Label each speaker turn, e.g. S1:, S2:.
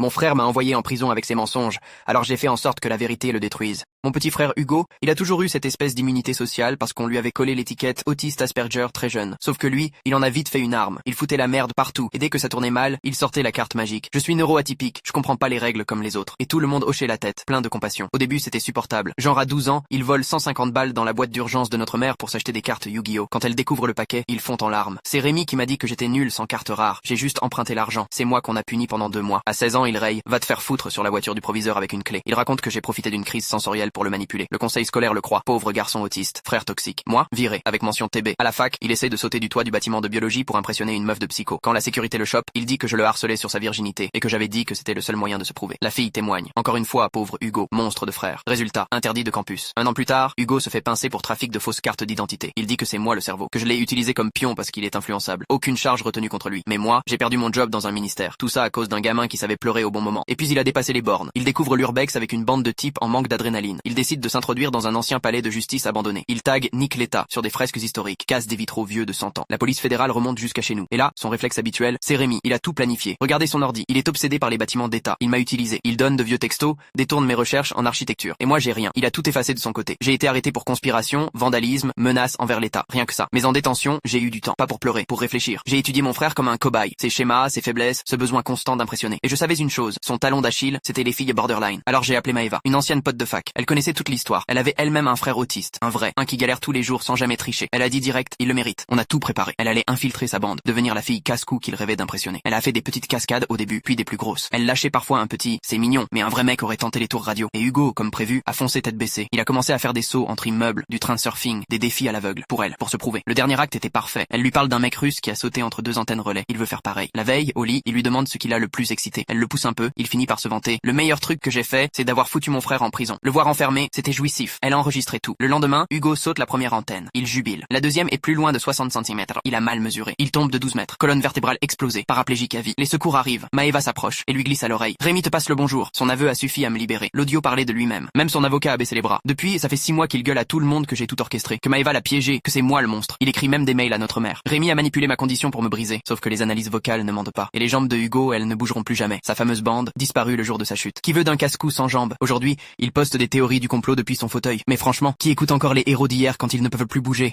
S1: Mon frère m'a envoyé en prison avec ses mensonges, alors j'ai fait en sorte que la vérité le détruise. Mon petit frère Hugo, il a toujours eu cette espèce d'immunité sociale parce qu'on lui avait collé l'étiquette autiste Asperger très jeune. Sauf que lui, il en a vite fait une arme. Il foutait la merde partout, et dès que ça tournait mal, il sortait la carte magique. Je suis neuroatypique, je comprends pas les règles comme les autres. Et tout le monde hochait la tête, plein de compassion. Au début, c'était supportable. Genre à 12 ans, il vole 150 balles dans la boîte d'urgence de notre mère pour s'acheter des cartes Yu-Gi-Oh! Quand elle découvre le paquet, ils font en larmes. C'est Rémi qui m'a dit que j'étais nul sans carte rare. J'ai juste emprunté l'argent. C'est moi qu'on a puni pendant 2 mois. À 16 ans, il raye. Va te faire foutre sur la voiture du proviseur avec une clé. Il raconte que j'ai profité d'une crise sensorielle pour le manipuler. Le conseil scolaire le croit. Pauvre garçon autiste, frère toxique. Moi, viré, avec mention TB. À la fac, il essaie de sauter du toit du bâtiment de biologie pour impressionner une meuf de psycho. Quand la sécurité le chope, il dit que je le harcelais sur sa virginité et que j'avais dit que c'était le seul moyen de se prouver. La fille témoigne. Encore une fois, pauvre Hugo, monstre de frère. Résultat, interdit de campus. 1 an plus tard, Hugo se fait pincer pour trafic de fausses cartes d'identité. Il dit que c'est moi le cerveau, que je l'ai utilisé comme pion parce qu'il est influençable. Aucune charge retenue contre lui. Mais moi, j'ai perdu mon job dans un ministère. Tout ça à cause d'un gamin qui savait pleurer au bon moment. Et puis il a dépassé les bornes. Il découvre l'urbex avec une bande de types en manque d'adrénaline. Il décide de s'introduire dans un ancien palais de justice abandonné. Il tag nique l'État sur des fresques historiques, casse des vitraux vieux de 100 ans. La police fédérale remonte jusqu'à chez nous. Et là, son réflexe habituel, c'est Rémi. Il a tout planifié. Regardez son ordi. Il est obsédé par les bâtiments d'État. Il m'a utilisé. Il donne de vieux textos, détourne mes recherches en architecture. Et moi, j'ai rien. Il a tout effacé de son côté. J'ai été arrêté pour conspiration, vandalisme, menace envers l'État. Rien que ça. Mais en détention, j'ai eu du temps. Pas pour pleurer, pour réfléchir. J'ai étudié mon frère comme un cobaye. Ses schémas, ses faiblesses, ce besoin constant d'impressionner. Et je savais une chose. Son talon d'Achille, c'était les filles borderline. Alors j'ai appelé Maëva, une ancienne pote de fac. Elle connaissait toute l'histoire. Elle avait elle-même un frère autiste. Un vrai. Un qui galère tous les jours sans jamais tricher. Elle a dit direct, il le mérite. On a tout préparé. Elle allait infiltrer sa bande, devenir la fille casse-cou qu'il rêvait d'impressionner. Elle a fait des petites cascades au début, puis des plus grosses. Elle lâchait parfois un petit, c'est mignon, mais un vrai mec aurait tenté les tours radio. Et Hugo, comme prévu, a foncé tête baissée. Il a commencé à faire des sauts entre immeubles, du train surfing, des défis à l'aveugle. Pour elle, pour se prouver. Le dernier acte était parfait. Elle lui parle d'un mec russe qui a sauté entre 2 antennes relais. Il veut faire pareil. La veille, au lit, il lui demande ce qu'il a le plus excité. Elle le pousse un peu, il finit par se vanter. Le meilleur truc que j'ai fait, c'est d'avoir foutu mon frère en prison. Le voir enfermé, c'était jouissif. Elle a enregistré tout. Le lendemain, Hugo saute la première antenne. Il jubile. La deuxième est plus loin de 60 cm. Il a mal mesuré. Il tombe de 12 mètres. Colonne vertébrale explosée. Paraplégique à vie. Les secours arrivent. Maëva s'approche et lui glisse à l'oreille. Rémi te passe le bonjour. Son aveu a suffi à me libérer. L'audio parlait de lui-même. Même son avocat a baissé les bras. Depuis, ça fait 6 mois qu'il gueule à tout le monde que j'ai tout orchestré. Que Maëva l'a piégé. Que c'est moi le monstre. Il écrit même des mails à notre mère. Rémi a manipulé ma condition pour me briser. Sauf que les analyses vocales ne mentent pas. Et les jambes de Hugo, elles ne bougeront plus jamais. Sa fameuse bande, disparue le jour de sa chute. Qui veut d'un casse-cou sans jambes? Aujourd'hui, il poste des théories du complot depuis son fauteuil. Mais franchement, qui écoute encore les héros d'hier quand ils ne peuvent plus bouger?